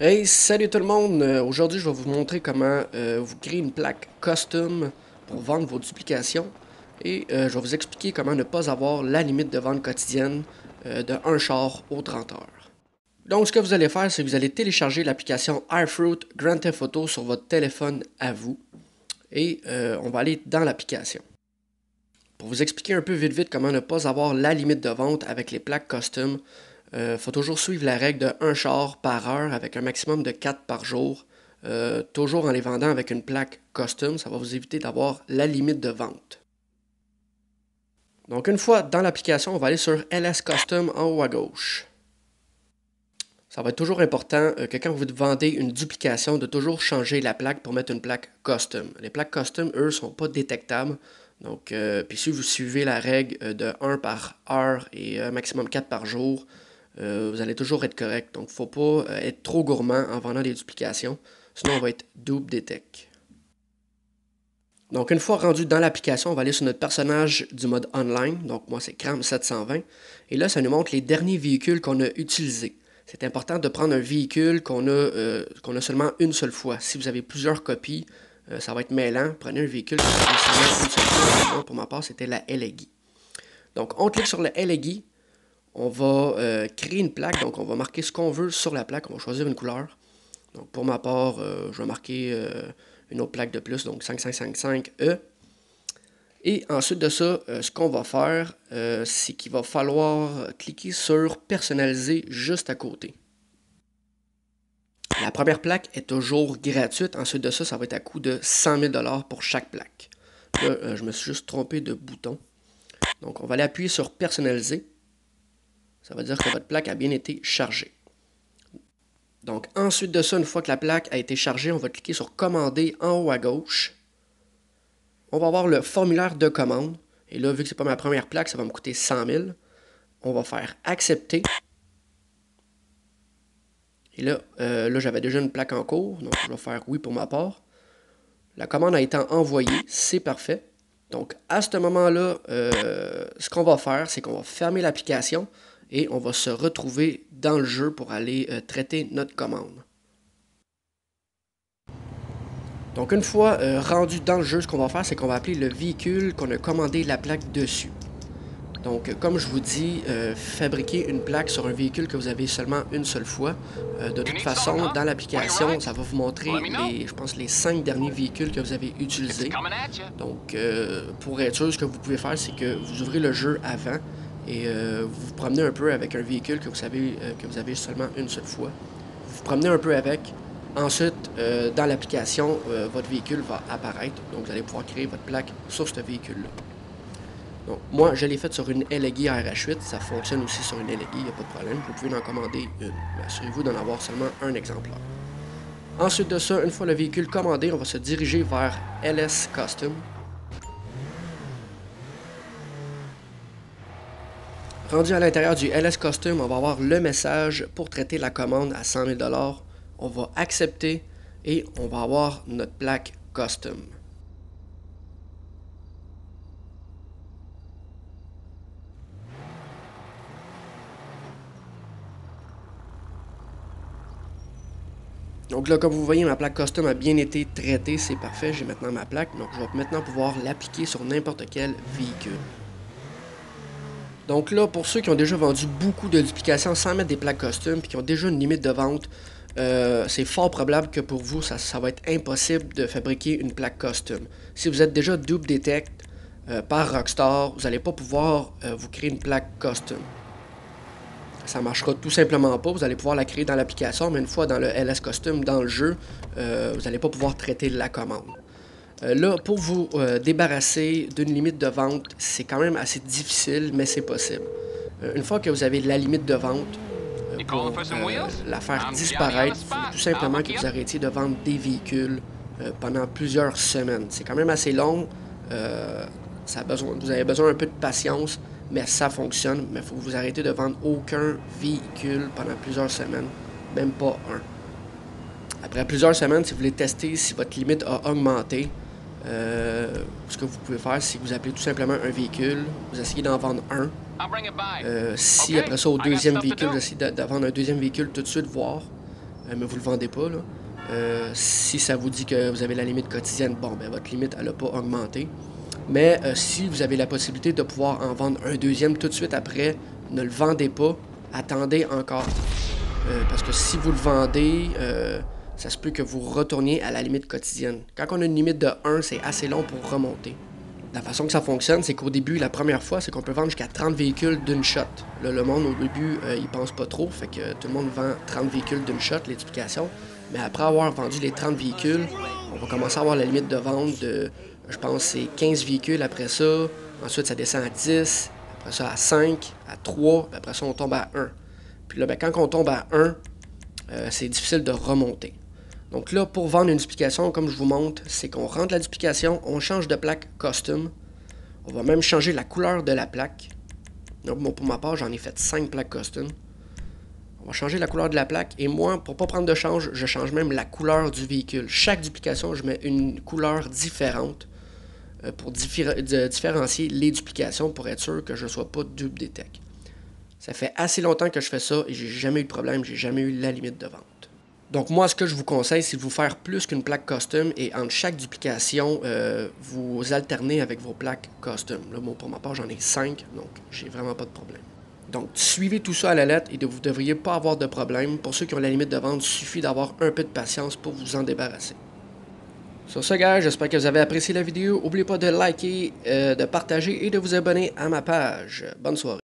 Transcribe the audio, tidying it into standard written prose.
Hey, salut tout le monde! Aujourd'hui, je vais vous montrer comment vous créer une plaque custom pour vendre vos duplications et je vais vous expliquer comment ne pas avoir la limite de vente quotidienne de un char aux 30 heures. Donc, ce que vous allez faire, c'est que vous allez télécharger l'application iFruit Grand Theft Auto sur votre téléphone à vous et on va aller dans l'application. Pour vous expliquer un peu vite comment ne pas avoir la limite de vente avec les plaques custom, faut toujours suivre la règle de un char par heure avec un maximum de 4 par jour. Toujours en les vendant avec une plaque custom, ça va vous éviter d'avoir la limite de vente. Donc une fois dans l'application, on va aller sur LS Custom en haut à gauche. Ça va être toujours important que quand vous vendez une duplication, de toujours changer la plaque pour mettre une plaque custom. Les plaques custom, eux, ne sont pas détectables. Donc, puis si vous suivez la règle de 1 par heure et maximum 4 par jour, vous allez toujours être correct. Donc, il ne faut pas être trop gourmand en vendant des duplications. Sinon, on va être double détect. Donc, une fois rendu dans l'application, on va aller sur notre personnage du mode online. Donc, moi, c'est Cram 720. Et là, ça nous montre les derniers véhicules qu'on a utilisés. C'est important de prendre un véhicule qu'on a seulement une seule fois. Si vous avez plusieurs copies, ça va être mêlant. Prenez un véhicule que vous avez seulement une seule fois. Moi, pour ma part, c'était la LEGI. Donc, on clique sur la LEGI. On va créer une plaque. Donc, on va marquer ce qu'on veut sur la plaque. On va choisir une couleur. Donc, pour ma part, je vais marquer une autre plaque de plus, donc 5555E. Et ensuite de ça, ce qu'on va faire, c'est qu'il va falloir cliquer sur personnaliser juste à côté. La première plaque est toujours gratuite. Ensuite de ça, ça va être à coût de 100 000 $ pour chaque plaque. Là, je me suis juste trompé de bouton. Donc, on va aller appuyer sur personnaliser. Ça veut dire que votre plaque a bien été chargée. Donc, ensuite de ça, une fois que la plaque a été chargée, on va cliquer sur commander en haut à gauche. On va avoir le formulaire de commande. Et là, vu que ce n'est pas ma première plaque, ça va me coûter 100 000. On va faire accepter. Et là, j'avais déjà une plaque en cours, donc je vais faire oui pour ma part. La commande a été envoyée, c'est parfait. Donc, à ce moment-là, ce qu'on va faire, c'est qu'on va fermer l'application et on va se retrouver dans le jeu pour aller traiter notre commande. Donc, une fois rendu dans le jeu, ce qu'on va faire, c'est qu'on va appeler le véhicule qu'on a commandé la plaque dessus. Donc, comme je vous dis, fabriquer une plaque sur un véhicule que vous avez seulement une seule fois. De toute façon, dans l'application, ça va vous montrer, je pense, les 5 derniers véhicules que vous avez utilisés. Donc, pour être sûr, ce que vous pouvez faire, c'est que vous ouvrez le jeu avant et vous vous promenez un peu avec un véhicule que vous avez seulement une seule fois. Vous vous promenez un peu avec. Ensuite, dans l'application, votre véhicule va apparaître. Donc, vous allez pouvoir créer votre plaque sur ce véhicule-là. Donc, moi, je l'ai fait sur une LEGI RH8. Ça fonctionne aussi sur une LEGI, il n'y a pas de problème. Vous pouvez en commander une. Mais assurez-vous d'en avoir seulement un exemplaire. Ensuite de ça, une fois le véhicule commandé, on va se diriger vers LS Custom. Rendu à l'intérieur du LS Custom, on va avoir le message pour traiter la commande à 100 000 $. On va accepter et on va avoir notre plaque Custom. Donc là, comme vous voyez, ma plaque custom a bien été traitée, c'est parfait, j'ai maintenant ma plaque. Donc je vais maintenant pouvoir l'appliquer sur n'importe quel véhicule. Donc là, pour ceux qui ont déjà vendu beaucoup de duplications sans mettre des plaques custom et qui ont déjà une limite de vente, c'est fort probable que pour vous, ça va être impossible de fabriquer une plaque custom. Si vous êtes déjà double detect par Rockstar, vous n'allez pas pouvoir vous créer une plaque custom. Ça ne marchera tout simplement pas. Vous allez pouvoir la créer dans l'application, mais une fois dans le LS Custom, dans le jeu, vous n'allez pas pouvoir traiter la commande. Là, pour vous débarrasser d'une limite de vente, c'est quand même assez difficile, mais c'est possible. Une fois que vous avez la limite de vente, pour la faire disparaître, il faut tout simplement que vous arrêtiez de vendre des véhicules pendant plusieurs semaines. C'est quand même assez long. Vous avez besoin un peu de patience, mais ça fonctionne. Mais il faut que vous arrêtez de vendre aucun véhicule pendant plusieurs semaines, même pas un. Après plusieurs semaines, si vous voulez tester si votre limite a augmenté, ce que vous pouvez faire, c'est que vous appelez tout simplement un véhicule, vous essayez d'en vendre un. Si après ça, au deuxième véhicule, vous essayez de vendre un deuxième véhicule tout de suite, voir. mais vous le vendez pas, là. Si ça vous dit que vous avez la limite quotidienne, bon, ben votre limite, elle n'a pas augmenté. Mais si vous avez la possibilité de pouvoir en vendre un deuxième tout de suite après, ne le vendez pas, attendez encore. Parce que si vous le vendez, ça se peut que vous retourniez à la limite quotidienne. Quand on a une limite de 1, c'est assez long pour remonter. La façon que ça fonctionne, c'est qu'au début, la première fois, c'est qu'on peut vendre jusqu'à 30 véhicules d'une shot. Là, le monde, au début, il pense pas trop, fait que tout le monde vend 30 véhicules d'une shot, l'explication. Mais après avoir vendu les 30 véhicules, on va commencer à avoir la limite de vente de, je pense, c'est 15 véhicules après ça. Ensuite, ça descend à 10, après ça à 5, à 3, après ça, on tombe à 1. Puis là, ben, quand on tombe à 1, c'est difficile de remonter. Donc là, pour vendre une duplication, comme je vous montre, c'est qu'on rentre la duplication, on change de plaque custom. On va même changer la couleur de la plaque. Donc bon, pour ma part, j'en ai fait 5 plaques custom. On va changer la couleur de la plaque. Et moi, pour ne pas prendre de change, je change même la couleur du véhicule. Chaque duplication, je mets une couleur différente pour différencier les duplications pour être sûr que je ne sois pas dupe des techs. Ça fait assez longtemps que je fais ça et j'ai jamais eu de problème, j'ai jamais eu la limite de vente. Donc moi, ce que je vous conseille, c'est de vous faire plus qu'une plaque custom et entre chaque duplication, vous alternez avec vos plaques custom. Là, bon, pour ma part, j'en ai 5, donc j'ai vraiment pas de problème. Donc, suivez tout ça à la lettre et vous ne devriez pas avoir de problème. Pour ceux qui ont la limite de vente, il suffit d'avoir un peu de patience pour vous en débarrasser. Sur ce, gars, j'espère que vous avez apprécié la vidéo. N'oubliez pas de liker, de partager et de vous abonner à ma page. Bonne soirée.